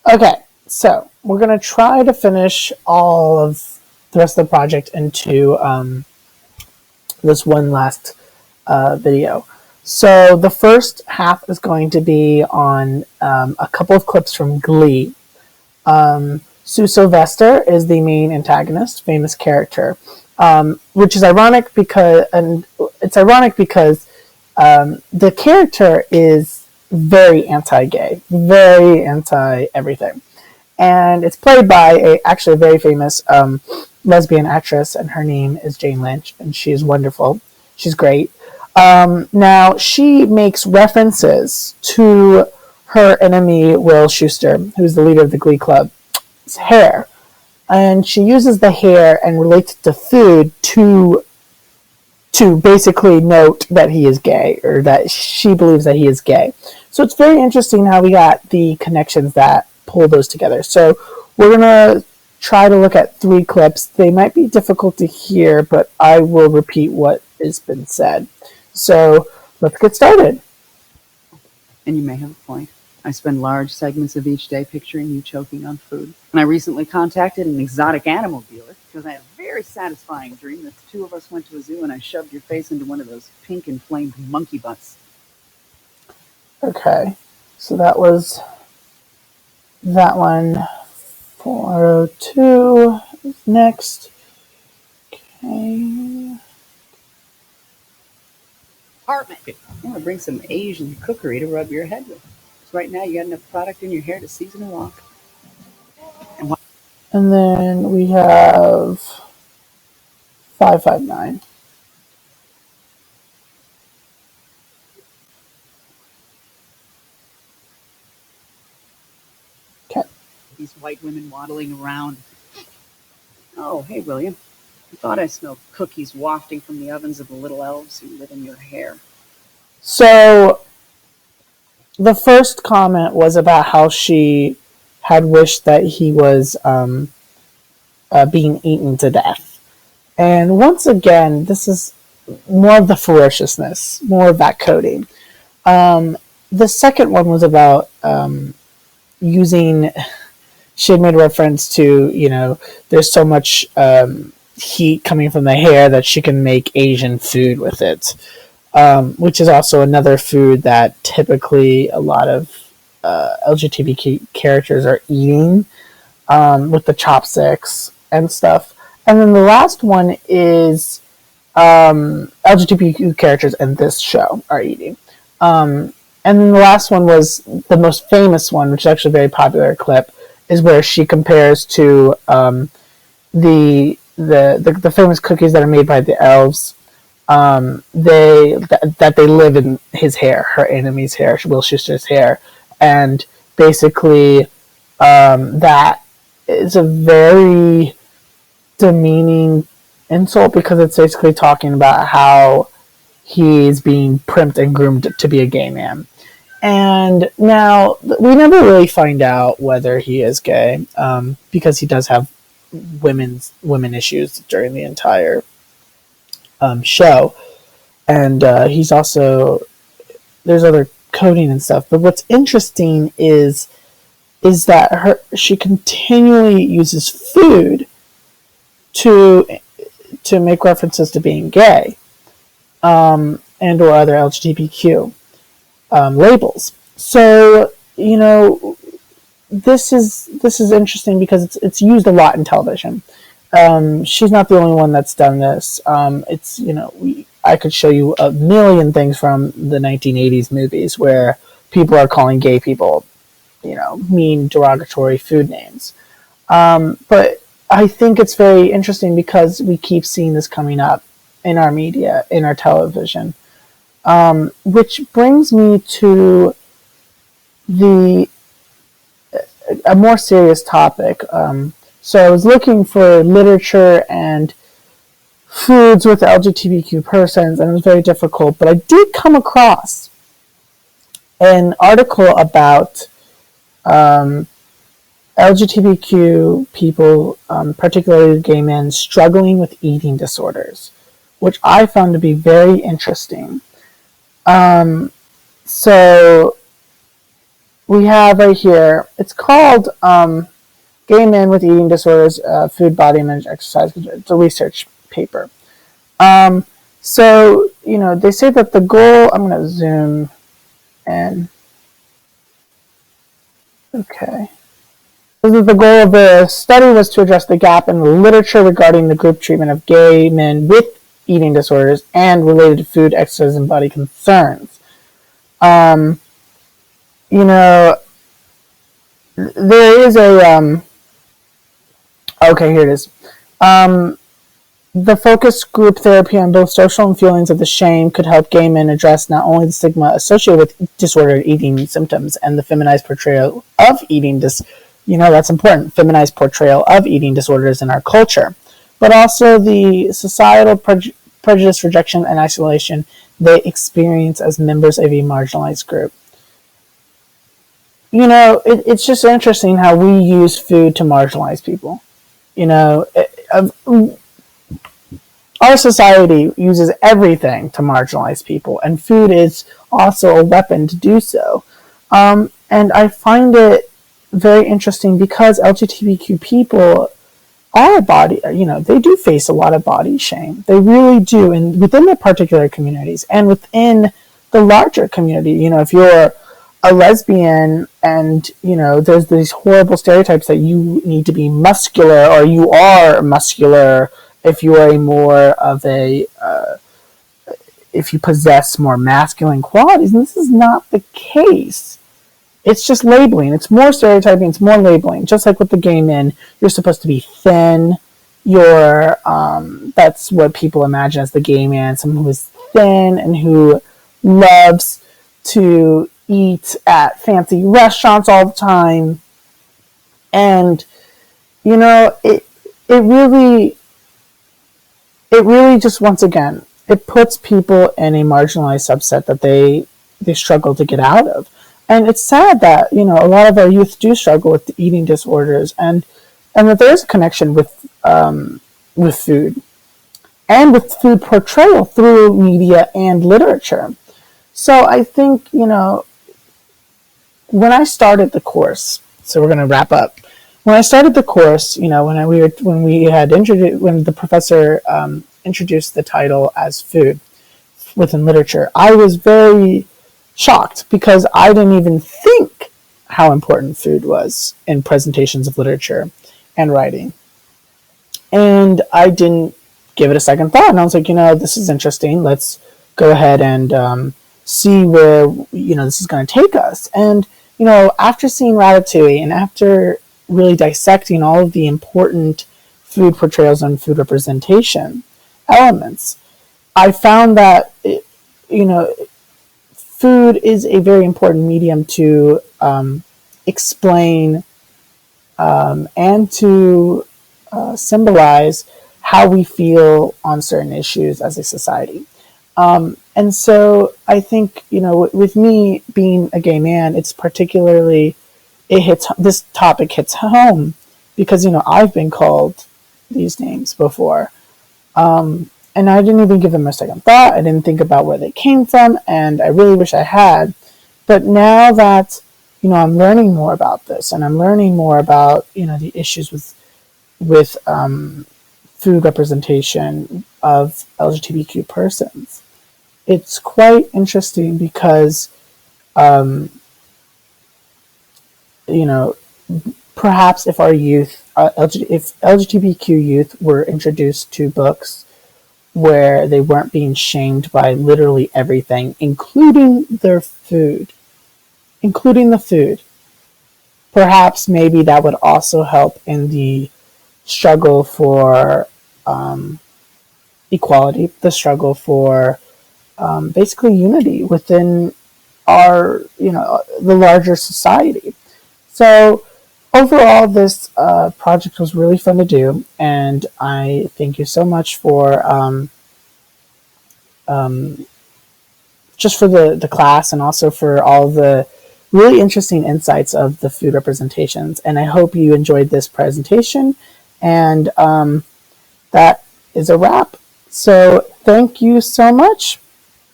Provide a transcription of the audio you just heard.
Okay, so we're gonna try to finish all of the rest of the project into this one last video. So the first half is going to be on a couple of clips from Glee. Sue Sylvester is the main antagonist, famous character, which is ironic because, the character is very anti-gay, very anti-everything, and it's played by actually a very famous lesbian actress, and her name is Jane Lynch, and she is wonderful. She's great. Now she makes references to her enemy Will Schuester, who's the leader of the Glee Club's hair, and she uses the hair and relates it to food to basically note that he is gay, or that she believes that he is gay. So it's very interesting how we got the connections that pull those together. So we're going to try to look at 3 clips. They might be difficult to hear, but I will repeat what has been said. So let's get started. And you may have a point. I spend large segments of each day picturing you choking on food. And I recently contacted an exotic animal dealer because I had a very satisfying dream that the 2 of us went to a zoo and I shoved your face into one of those pink inflamed monkey butts. Okay, so that was that one. 402 is next. Okay. Apartment. I want to bring some Asian cookery to rub your head with. So right now you got enough product in your hair to season a wok. And then we have 559. Okay. These white women waddling around. Oh, hey, William. I thought I smelled cookies wafting from the ovens of the little elves who live in your hair. So the first comment was about how she had wished that he was being eaten to death. And once again, this is more of the ferociousness, more of that coding. The second one was about using, she had made reference to, there's so much heat coming from the hair that she can make Asian food with it, which is also another food that typically a lot of LGBTQ characters are eating, with the chopsticks and stuff. And then the last one is LGBTQ characters in this show are eating. And then the last one was the most famous one, which is actually a very popular clip, is where she compares to the famous cookies that are made by the elves. That they live in his hair, her enemy's hair, Will Schuester's hair, and basically that is a very demeaning insult, because it's basically talking about how he's being primped and groomed to be a gay man. And now we never really find out whether he is gay, because he does have women issues during the entire show, and he's also, there's other coding and stuff. But what's interesting is that she continually uses food to make references to being gay, and or other LGBTQ labels. So this is interesting because it's used a lot in television. She's not the only one that's done this. I could show you a million things from the 1980s movies where people are calling gay people, mean, derogatory food names. But I think it's very interesting because we keep seeing this coming up in our media, in our television, which brings me to a more serious topic. So I was looking for literature and foods with LGBTQ persons, and it was very difficult. But I did come across an article about LGBTQ people, particularly gay men, struggling with eating disorders, which I found to be very interesting. So we have right here. It's called "Gay Men with Eating Disorders: Food, Body Image, Exercise." It's a research paper. Um, so they say that the goal. I'm going to zoom in. Okay. The goal of the study was to address the gap in the literature regarding the group treatment of gay men with eating disorders and related food, exercise, and body concerns. Um, you know, there is a okay, here it is. Um, the focus group therapy on both social and feelings of the shame could help gay men address not only the stigma associated with disordered eating symptoms and the feminized portrayal of eating that's important, feminized portrayal of eating disorders in our culture, but also the societal prejudice, rejection, and isolation they experience as members of a marginalized group. It's just interesting how we use food to marginalize people. You know, our society uses everything to marginalize people, and food is also a weapon to do so. And I find it very interesting because LGBTQ people are they do face a lot of body shame. They really do, and within their particular communities and within the larger community. If you're a lesbian and there's these horrible stereotypes that you need to be muscular or you are muscular if you are if you possess more masculine qualities, and this is not the case. It's just labeling. It's more stereotyping. It's more labeling. Just like with the gay men, you're supposed to be thin. That's what people imagine as the gay man, someone who is thin and who loves to eat at fancy restaurants all the time. And it really just, once again, it puts people in a marginalized subset that they struggle to get out of. And it's sad that a lot of our youth do struggle with eating disorders, and that there is a connection with food and with food portrayal through media and literature. So I think when I started the course, so we're going to wrap up. When I started the course, when the professor introduced the title as food within literature, I was very shocked because I didn't even think how important food was in presentations of literature and writing. And I didn't give it a second thought. And I was like, this is interesting. Let's go ahead and see where, this is going to take us. And, after seeing Ratatouille and after really dissecting all of the important food portrayals and food representation elements, I found that, food is a very important medium to explain and to symbolize how we feel on certain issues as a society. And so I think, with me being a gay man, it's particularly, this topic hits home because, I've been called these names before. And I didn't even give them a second thought. I didn't think about where they came from, and I really wish I had. But now that, I'm learning more about this, and I'm learning more about, the issues with food representation of LGBTQ persons, it's quite interesting because, perhaps if our youth, if LGBTQ youth were introduced to books where they weren't being shamed by literally everything, including the food, perhaps maybe that would also help in the struggle for equality, the struggle for basically unity within our, the larger society. So overall, this project was really fun to do, and I thank you so much for just for the class and also for all the really interesting insights of the food representations. And I hope you enjoyed this presentation, and that is a wrap. So thank you so much.